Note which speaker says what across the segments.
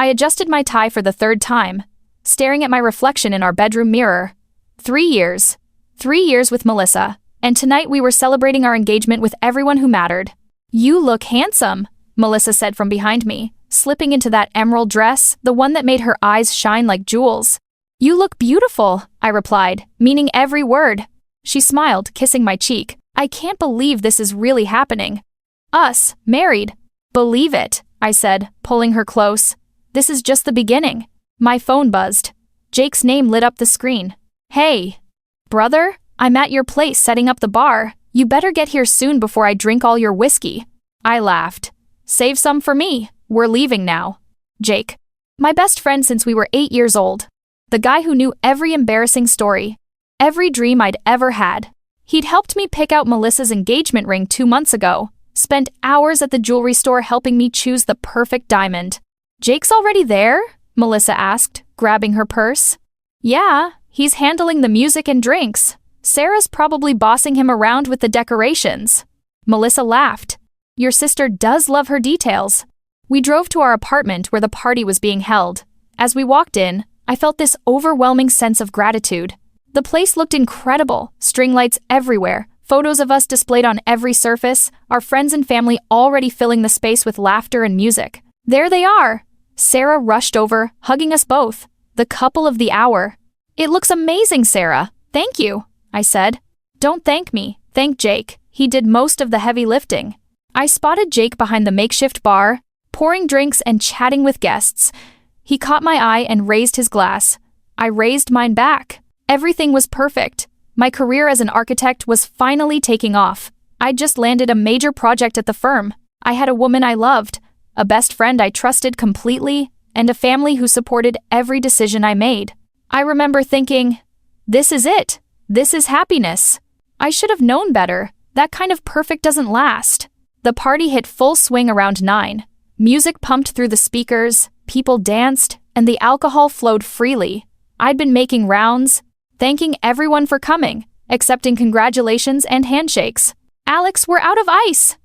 Speaker 1: I adjusted my tie for the third time, staring at my reflection in our bedroom mirror. 3 years. 3 years with Melissa, and tonight we were celebrating our engagement with everyone who mattered. "You look handsome," Melissa said from behind me, slipping into that emerald dress, the one that made her eyes shine like jewels. "You look beautiful," I replied, meaning every word. She smiled, kissing my cheek. "I can't believe this is really happening. Us, married." "Believe it," I said, pulling her close. "This is just the beginning." My phone buzzed. Jake's name lit up the screen. "Hey, brother, I'm at your place setting up the bar. You better get here soon before I drink all your whiskey." I laughed. "Save some for me. We're leaving now." Jake. My best friend since we were 8 years old. The guy who knew every embarrassing story, every dream I'd ever had. He'd helped me pick out Melissa's engagement ring 2 months ago, spent hours at the jewelry store helping me choose the perfect diamond. "Jake's already there?" Melissa asked, grabbing her purse. "Yeah, he's handling the music and drinks. Sarah's probably bossing him around with the decorations." Melissa laughed. "Your sister does love her details." We drove to our apartment where the party was being held. As we walked in, I felt this overwhelming sense of gratitude. The place looked incredible, string lights everywhere, photos of us displayed on every surface, our friends and family already filling the space with laughter and music. "There they are!" Sarah rushed over, hugging us both. The couple of the hour. "It looks amazing, Sarah. Thank you," I said. "Don't thank me, thank Jake. He did most of the heavy lifting." I spotted Jake behind the makeshift bar, pouring drinks and chatting with guests. He caught my eye and raised his glass. I raised mine back. Everything was perfect. My career as an architect was finally taking off. I'd just landed a major project at the firm. I had a woman I loved, a best friend I trusted completely, and a family who supported every decision I made. I remember thinking, this is it. This is happiness. I should have known better. That kind of perfect doesn't last. The party hit full swing around 9. Music pumped through the speakers, people danced, and the alcohol flowed freely. I'd been making rounds, thanking everyone for coming, accepting congratulations and handshakes. "Alex, we're out of ice!"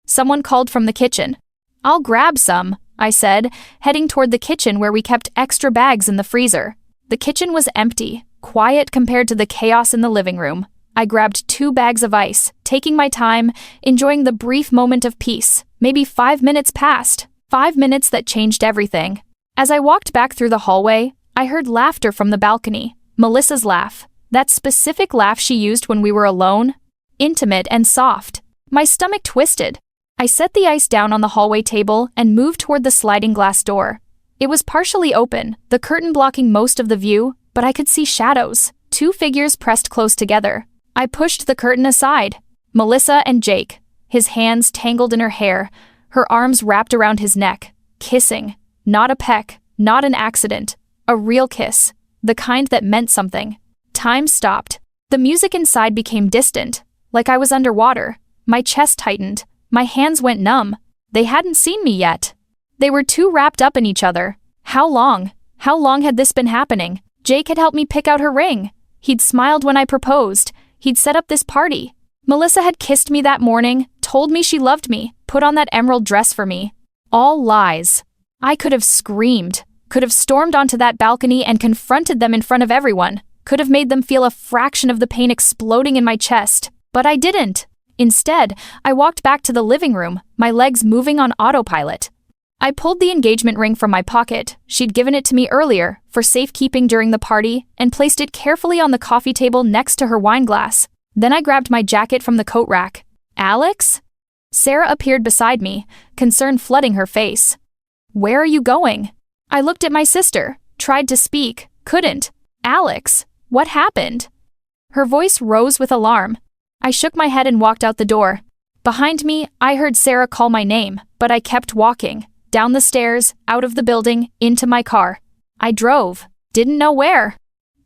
Speaker 1: Someone called from the kitchen. "I'll grab some," I said, heading toward the kitchen where we kept extra bags in the freezer. The kitchen was empty, quiet compared to the chaos in the living room. I grabbed 2 bags of ice, taking my time, enjoying the brief moment of peace. Maybe 5 minutes passed, 5 minutes that changed everything. As I walked back through the hallway, I heard laughter from the balcony. Melissa's laugh, that specific laugh she used when we were alone, intimate and soft. My stomach twisted. I set the ice down on the hallway table and moved toward the sliding glass door. It was partially open, the curtain blocking most of the view, but I could see shadows, 2 figures pressed close together. I pushed the curtain aside. Melissa and Jake, his hands tangled in her hair, her arms wrapped around his neck, kissing. Not a peck, not an accident, a real kiss, the kind that meant something. Time stopped. The music inside became distant, like I was underwater. My chest tightened. My hands went numb. They hadn't seen me yet. They were too wrapped up in each other. How long? How long had this been happening? Jake had helped me pick out her ring. He'd smiled when I proposed. He'd set up this party. Melissa had kissed me that morning, told me she loved me, put on that emerald dress for me. All lies. I could have screamed, could have stormed onto that balcony and confronted them in front of everyone, could have made them feel a fraction of the pain exploding in my chest, but I didn't. Instead, I walked back to the living room, my legs moving on autopilot. I pulled the engagement ring from my pocket. She'd given it to me earlier, for safekeeping during the party, and placed it carefully on the coffee table next to her wine glass. Then I grabbed my jacket from the coat rack. "Alex?" Sarah appeared beside me, concern flooding her face. "Where are you going?" I looked at my sister, tried to speak, couldn't. "Alex, what happened?" Her voice rose with alarm. I shook my head and walked out the door. Behind me, I heard Sarah call my name, but I kept walking. Down the stairs, out of the building, into my car. I drove. Didn't know where.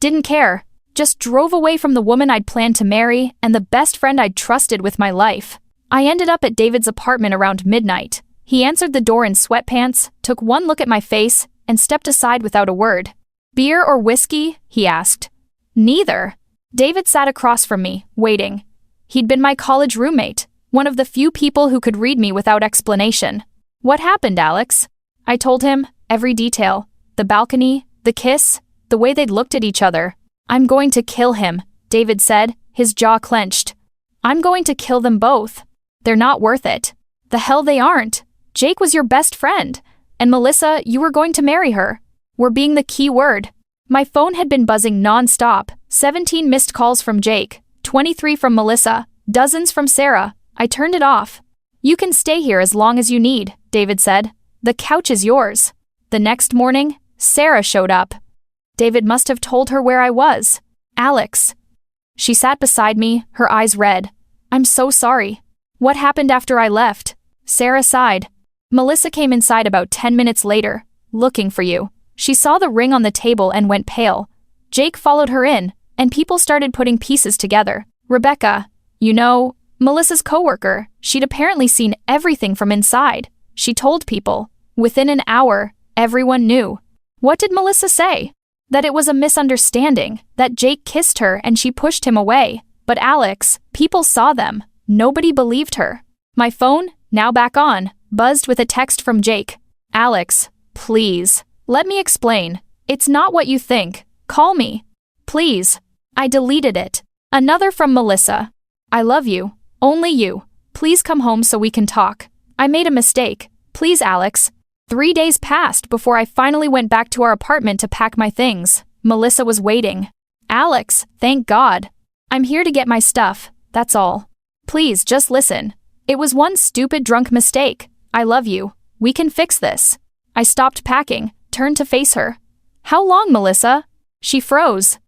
Speaker 1: Didn't care. Just drove away from the woman I'd planned to marry and the best friend I'd trusted with my life. I ended up at David's apartment around midnight. He answered the door in sweatpants, took one look at my face, and stepped aside without a word. "Beer or whiskey?" he asked. "Neither." David sat across from me, waiting. He'd been my college roommate, one of the few people who could read me without explanation. "What happened, Alex?" I told him, every detail. The balcony, the kiss, the way they'd looked at each other. "I'm going to kill him," David said, his jaw clenched. "I'm going to kill them both. They're not worth it." "The hell they aren't. Jake was your best friend. And Melissa, you were going to marry her. We're being the key word." My phone had been buzzing non-stop. 17 missed calls from Jake, 23 from Melissa, dozens from Sarah. I turned it off. "You can stay here as long as you need," David said. "The couch is yours." The next morning, Sarah showed up. David must have told her where I was. "Alex." She sat beside me, her eyes red. "I'm so sorry. What happened after I left?" Sarah sighed. "Melissa came inside about 10 minutes later, looking for you. She saw the ring on the table and went pale. Jake followed her in, and people started putting pieces together. Rebecca, you know, Melissa's coworker, she'd apparently seen everything from inside. She told people. Within an hour, everyone knew. What did Melissa say? That it was a misunderstanding, that Jake kissed her and she pushed him away. But Alex, people saw them. Nobody believed her. My phone, now back on, buzzed with a text from Jake. "Alex, please, let me explain. It's not what you think. Call me. Please." I deleted it. Another from Melissa. "I love you. Only you. Please come home so we can talk. I made a mistake. Please, Alex." 3 days passed before I finally went back to our apartment to pack my things. Melissa was waiting. "Alex, thank God. I'm here to get my stuff, that's all. Please, just listen. It was one stupid drunk mistake. I love you. We can fix this." I stopped packing, turned to face her. "How long, Melissa?" She froze.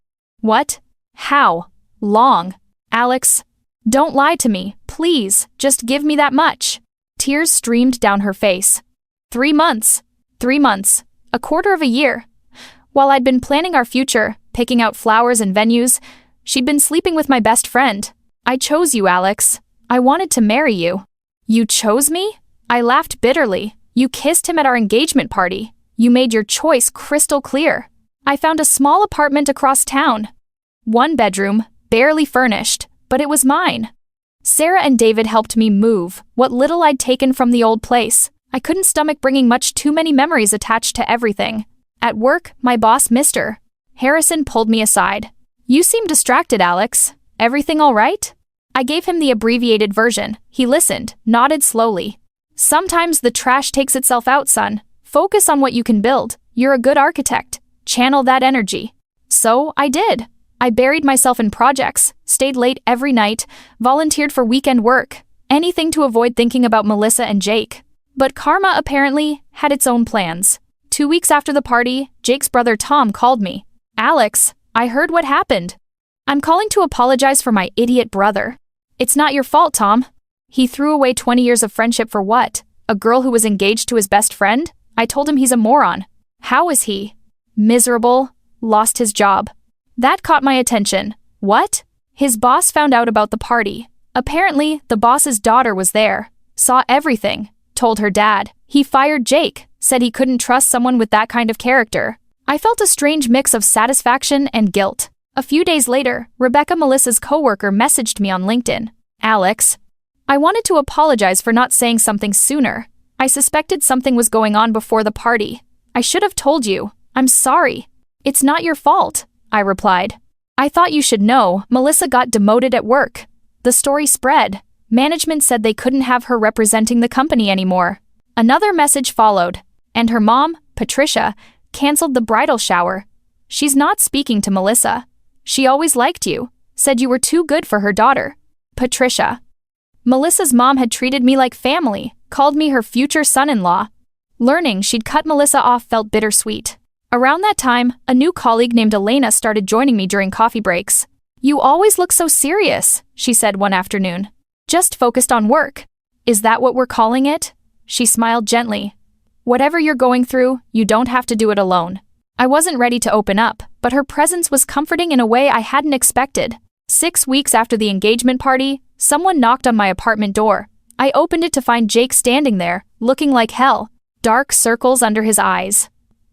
Speaker 1: "What? How long? Alex, don't lie to me, please, just give me that much." Tears streamed down her face. 3 months. 3 months. A quarter of a year. While I'd been planning our future, picking out flowers and venues, she'd been sleeping with my best friend. "I chose you, Alex. I wanted to marry you." "You chose me?" I laughed bitterly. "You kissed him at our engagement party. You made your choice crystal clear. I found a small apartment across town. 1 bedroom, barely furnished, but it was mine. Sarah and David helped me move what little I'd taken from the old place. I couldn't stomach bringing much too many memories attached to everything. At work, my boss, Mr. Harrison, pulled me aside. "You seem distracted, Alex. Everything all right?" I gave him the abbreviated version. He listened, nodded slowly. "Sometimes the trash takes itself out, son. Focus on what you can build. You're a good architect. Channel that energy." So I did. I buried myself in projects, stayed late every night, volunteered for weekend work, anything to avoid thinking about Melissa and Jake. But karma apparently had its own plans. 2 weeks after the party, Jake's brother Tom called me. "Alex, I heard what happened. I'm calling to apologize for my idiot brother." "It's not your fault, Tom." "He threw away 20 years of friendship for what? A girl who was engaged to his best friend?" I told him he's a moron. "How is he?" "Miserable. Lost his job." That caught my attention. "What?" "His boss found out about the party. Apparently, the boss's daughter was there. Saw everything. Told her dad. He fired Jake. Said he couldn't trust someone with that kind of character." I felt a strange mix of satisfaction and guilt. A few days later, Rebecca, Melissa's coworker, messaged me on LinkedIn. "Alex, I wanted to apologize for not saying something sooner. I suspected something was going on before the party. I should have told you. I'm sorry." "It's not your fault," I replied. "I thought you should know. Melissa got demoted at work. The story spread. Management said they couldn't have her representing the company anymore." Another message followed, and her mom, Patricia, canceled the bridal shower. "She's not speaking to Melissa. She always liked you. Said you were too good for her daughter." Patricia. Melissa's mom had treated me like family, called me her future son-in-law. Learning she'd cut Melissa off felt bittersweet. Around that time, a new colleague named Elena started joining me during coffee breaks. "You always look so serious," she said one afternoon. "Just focused on work. Is that what we're calling it?" She smiled gently. "Whatever you're going through, you don't have to do it alone." I wasn't ready to open up, but her presence was comforting in a way I hadn't expected. 6 weeks after the engagement party, someone knocked on my apartment door. I opened it to find Jake standing there, looking like hell. Dark circles under his eyes.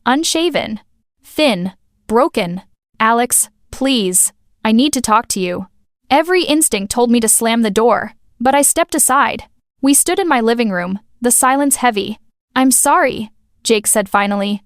Speaker 1: Unshaven. Thin. Broken. "Alex, please. I need to talk to you." Every instinct told me to slam the door, but I stepped aside. We stood in my living room, the silence heavy. "I'm sorry. Jake said finally.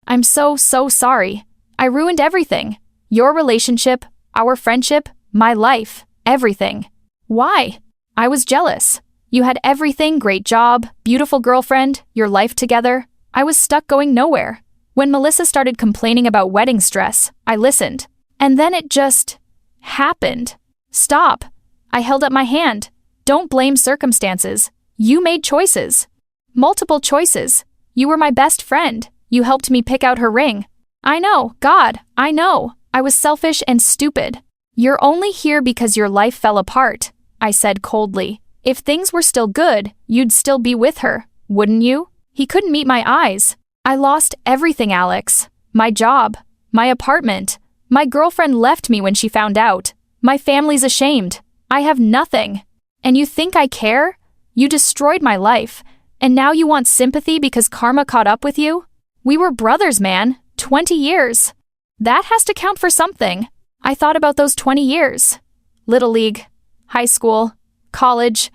Speaker 1: I'm so sorry. I ruined everything. Your relationship, our friendship, my life, everything. Why? I was jealous. You had everything, great job, beautiful girlfriend, your life together. I was stuck going nowhere. When Melissa started complaining about wedding stress, I listened. And then it just happened. Stop. I held up my hand. Don't blame circumstances. You made choices. Multiple choices. You were my best friend. You helped me pick out her ring. I know, God, I know. I was selfish and stupid. You're only here because your life fell apart, I said coldly. If things were still good, you'd still be with her, wouldn't you? He couldn't meet my eyes. I lost everything, Alex. My job, my apartment. My girlfriend left me when she found out. My family's ashamed. I have nothing. And you think I care? You destroyed my life. And now you want sympathy because karma caught up with you? We were brothers, man. 20 years. That has to count for something. I thought about those 20 years. Little League, high school, college,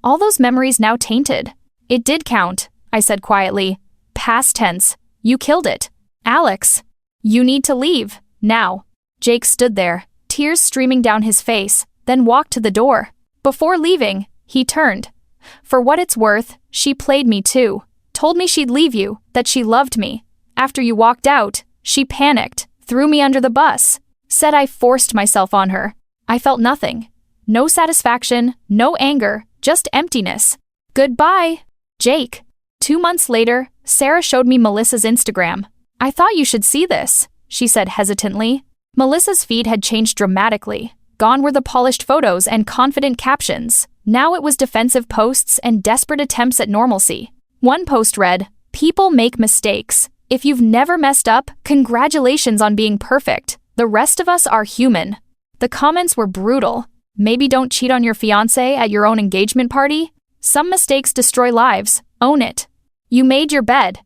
Speaker 1: all those memories now tainted. It did count, I said quietly. Past tense. You killed it. Alex, you need to leave, now. Jake stood there, tears streaming down his face, then walked to the door. Before leaving, he turned. For what it's worth, she played me too. Told me she'd leave you, that she loved me. After you walked out, she panicked, threw me under the bus. Said I forced myself on her. I felt nothing. No satisfaction, no anger, just emptiness. Goodbye, Jake. 2 months later, Sarah showed me Melissa's Instagram. I thought you should see this, she said hesitantly. Melissa's feed had changed dramatically. Gone were the polished photos and confident captions. Now it was defensive posts and desperate attempts at normalcy. One post read, "People make mistakes. If you've never messed up, congratulations on being perfect. The rest of us are human." The comments were brutal. Maybe don't cheat on your fiancé at your own engagement party? Some mistakes destroy lives. Own it. You made your bed.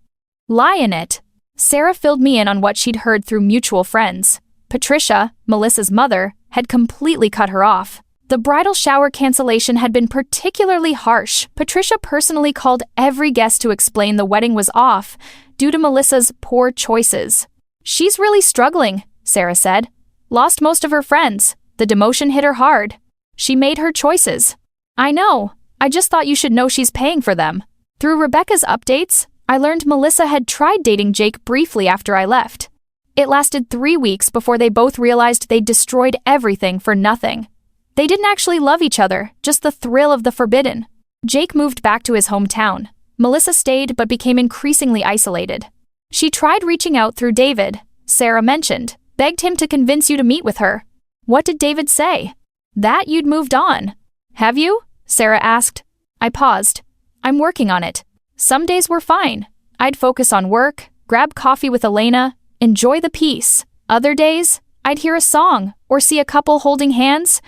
Speaker 1: Lie in it. Sarah filled me in on what she'd heard through mutual friends. Patricia, Melissa's mother, had completely cut her off. The bridal shower cancellation had been particularly harsh. Patricia personally called every guest to explain the wedding was off due to Melissa's poor choices. She's really struggling, Sarah said. Lost most of her friends. The demotion hit her hard. She made her choices. I know. I just thought you should know she's paying for them. Through Rebecca's updates, I learned Melissa had tried dating Jake briefly after I left. It lasted 3 weeks before they both realized they'd destroyed everything for nothing. They didn't actually love each other, just the thrill of the forbidden. Jake moved back to his hometown. Melissa stayed but became increasingly isolated. She tried reaching out through David, Sarah mentioned, begged him to convince you to meet with her. What did David say? That you'd moved on. Have you? Sarah asked. I paused. I'm working on it. Some days were fine. I'd focus on work, grab coffee with Elena, enjoy the peace. Other days, I'd hear a song or see a couple holding hands,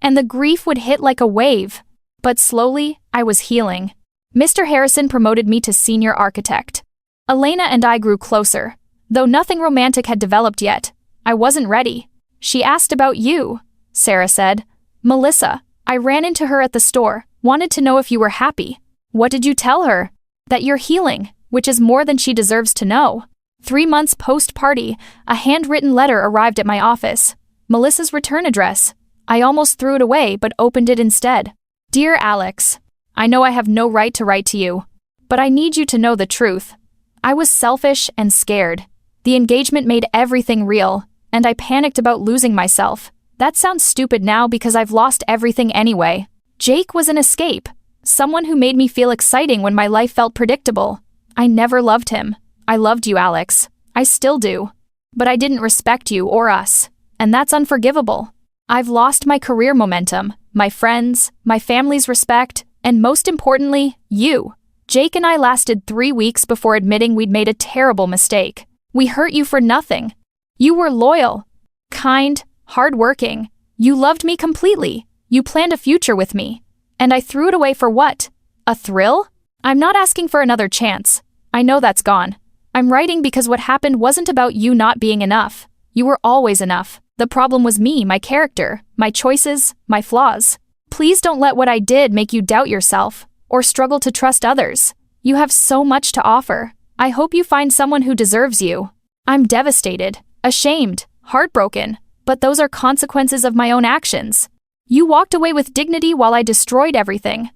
Speaker 1: and the grief would hit like a wave. But slowly, I was healing. Mr. Harrison promoted me to senior architect. Elena and I grew closer. Though nothing romantic had developed yet, I wasn't ready. She asked about you, Sarah said. Melissa, I ran into her at the store, wanted to know if you were happy. What did you tell her? That you're healing, which is more than she deserves to know. 3 months post-party, a handwritten letter arrived at my office. Melissa's return address. I almost threw it away but opened it instead. Dear Alex, I know I have no right to write to you, but I need you to know the truth. I was selfish and scared. The engagement made everything real, and I panicked about losing myself. That sounds stupid now because I've lost everything anyway. Jake was an escape, someone who made me feel exciting when my life felt predictable. I never loved him. I loved you, Alex. I still do. But I didn't respect you or us, and that's unforgivable. I've lost my career momentum, my friends, my family's respect, and most importantly, you. Jake and I lasted 3 weeks before admitting we'd made a terrible mistake. We hurt you for nothing. You were loyal, kind, hardworking. You loved me completely. You planned a future with me. And I threw it away for what? A thrill? I'm not asking for another chance. I know that's gone. I'm writing because what happened wasn't about you not being enough. You were always enough. The problem was me, my character, my choices, my flaws. Please don't let what I did make you doubt yourself or struggle to trust others. You have so much to offer. I hope you find someone who deserves you. I'm devastated, ashamed, heartbroken, but those are consequences of my own actions. You walked away with dignity while I destroyed everything.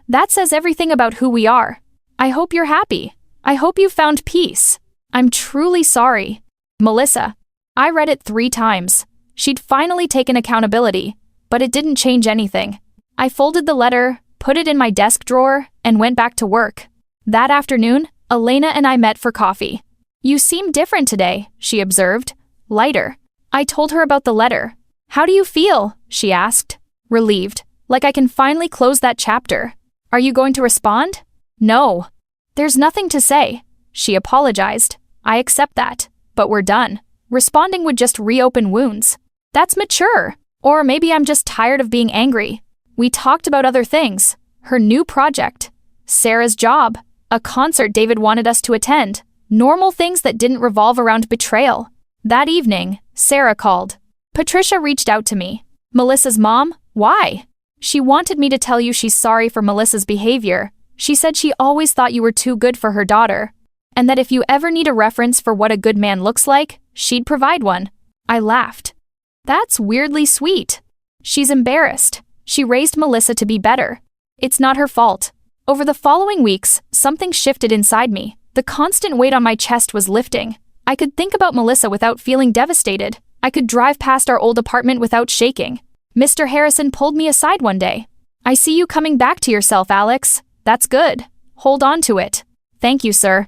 Speaker 1: That says everything about who we are. I hope you're happy. I hope you found peace. I'm truly sorry. Melissa. I read it 3 times. She'd finally taken accountability, but it didn't change anything. I folded the letter, put it in my desk drawer, and went back to work. That afternoon, Elena and I met for coffee. You seem different today, she observed. Lighter. I told her about the letter. How do you feel? She asked. Relieved. Like I can finally close that chapter. Are you going to respond? No. There's nothing to say. She apologized. I accept that. But we're done. Responding would just reopen wounds. That's mature. Or maybe I'm just tired of being angry. We talked about other things. Her new project. Sarah's job. A concert David wanted us to attend. Normal things that didn't revolve around betrayal. That evening, Sarah called. Patricia reached out to me. Melissa's mom? Why? She wanted me to tell you she's sorry for Melissa's behavior. She said she always thought you were too good for her daughter. And that if you ever need a reference for what a good man looks like, she'd provide one. I laughed. That's weirdly sweet. She's embarrassed. She raised Melissa to be better. It's not her fault. Over the following weeks, something shifted inside me. The constant weight on my chest was lifting. I could think about Melissa without feeling devastated. I could drive past our old apartment without shaking. Mr. Harrison pulled me aside one day. I see you coming back to yourself, Alex. That's good. Hold on to it. Thank you, sir.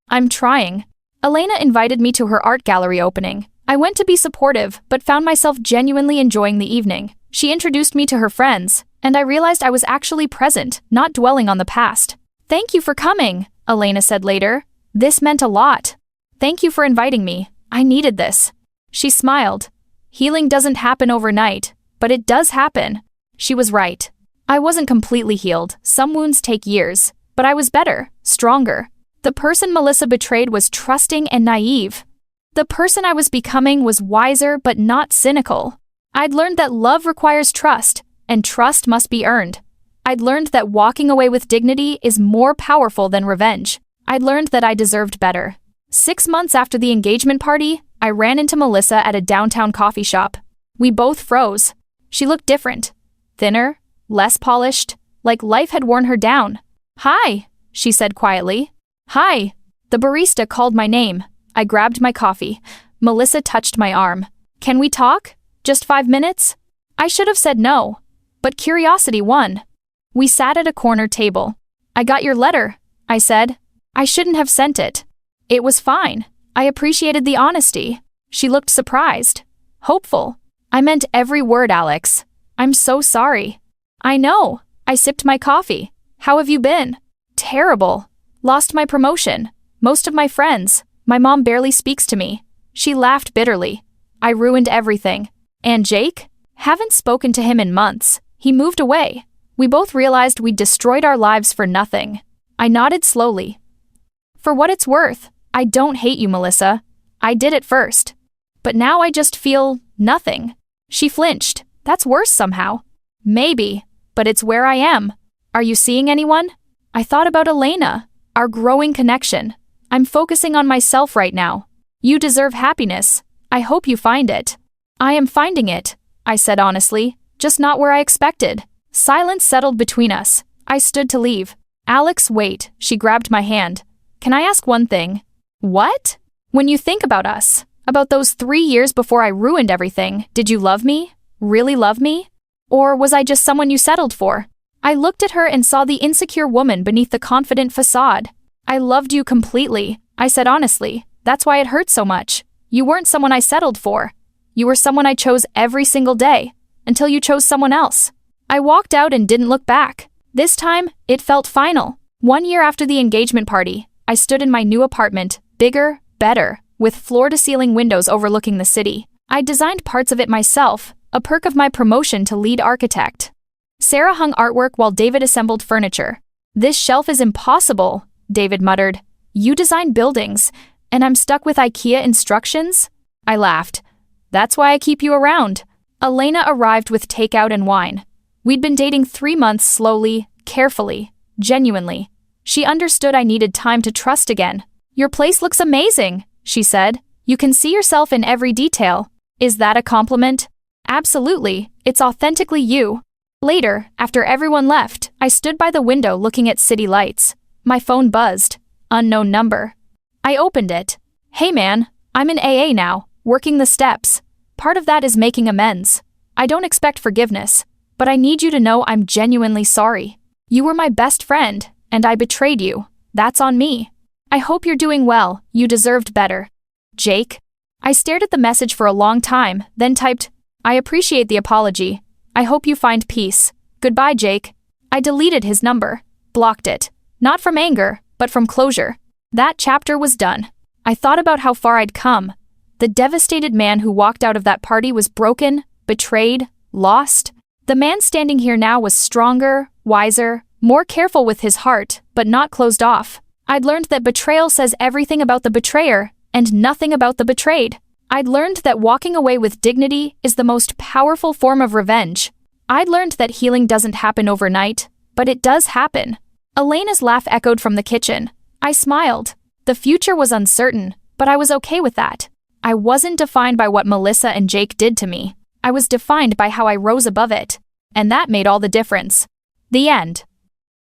Speaker 1: I'm trying. Elena invited me to her art gallery opening. I went to be supportive, but found myself genuinely enjoying the evening. She introduced me to her friends, and I realized I was actually present, not dwelling on the past. Thank you for coming, Elena said later. This meant a lot. Thank you for inviting me. I needed this. She smiled. Healing doesn't happen overnight, but it does happen. She was right. I wasn't completely healed. Some wounds take years, but I was better, stronger. The person Melissa betrayed was trusting and naive. The person I was becoming was wiser but not cynical. I'd learned that love requires trust, and trust must be earned. I'd learned that walking away with dignity is more powerful than revenge. I'd learned that I deserved better. 6 months after the engagement party, I ran into Melissa at a downtown coffee shop. We both froze. She looked different. Thinner, less polished, like life had worn her down. Hi, she said quietly. Hi. The barista called my name. I grabbed my coffee. Melissa touched my arm. Can we talk? Just 5 minutes? I should have said no, but curiosity won. We sat at a corner table. I got your letter, I said. I shouldn't have sent it. It was fine. I appreciated the honesty. She looked surprised. Hopeful. I meant every word, Alex. I'm so sorry. I know. I sipped my coffee. How have you been? Terrible. Lost my promotion. Most of my friends. My mom barely speaks to me. She laughed bitterly. I ruined everything. And Jake? Haven't spoken to him in months. He moved away. We both realized we'd destroyed our lives for nothing. I nodded slowly. For what it's worth, I don't hate you, Melissa. I did it first. But now I just feel nothing. She flinched. That's worse somehow. Maybe, but it's where I am. Are you seeing anyone? I thought about Elena, our growing connection. I'm focusing on myself right now. You deserve happiness. I hope you find it. I am finding it, I said honestly, just not where I expected. Silence settled between us. I stood to leave. Alex, wait, she grabbed my hand. Can I ask one thing? What? When you think about us, about those 3 years before I ruined everything, did you love me? Really love me? Or was I just someone you settled for? I looked at her and saw the insecure woman beneath the confident facade. I loved you completely, I said honestly. That's why it hurt so much. You weren't someone I settled for. You were someone I chose every single day, until you chose someone else. I walked out and didn't look back. This time, it felt final. 1 year after the engagement party, I stood in my new apartment, bigger, better, with floor-to-ceiling windows overlooking the city. I designed parts of it myself, a perk of my promotion to lead architect. Sarah hung artwork while David assembled furniture. This shelf is impossible, David muttered. You design buildings, and I'm stuck with IKEA instructions? I laughed. That's why I keep you around. Elena arrived with takeout and wine. We'd been dating 3 months slowly, carefully, genuinely. She understood I needed time to trust again. Your place looks amazing, she said. You can see yourself in every detail. Is that a compliment? Absolutely, it's authentically you. Later, after everyone left, I stood by the window looking at city lights. My phone buzzed. Unknown number. I opened it. Hey man, I'm in AA now, working the steps. Part of that is making amends. I don't expect forgiveness, but I need you to know I'm genuinely sorry. You were my best friend, and I betrayed you. That's on me. I hope you're doing well, you deserved better. Jake? I stared at the message for a long time, then typed, I appreciate the apology. I hope you find peace. Goodbye, Jake. I deleted his number. Blocked it. Not from anger, but from closure. That chapter was done. I thought about how far I'd come. The devastated man who walked out of that party was broken, betrayed, lost. The man standing here now was stronger, wiser, more careful with his heart, but not closed off. I'd learned that betrayal says everything about the betrayer, and nothing about the betrayed. I'd learned that walking away with dignity is the most powerful form of revenge. I'd learned that healing doesn't happen overnight, but it does happen. Elena's laugh echoed from the kitchen. I smiled. The future was uncertain, but I was okay with that. I wasn't defined by what Melissa and Jake did to me. I was defined by how I rose above it. And that made all the difference. The end.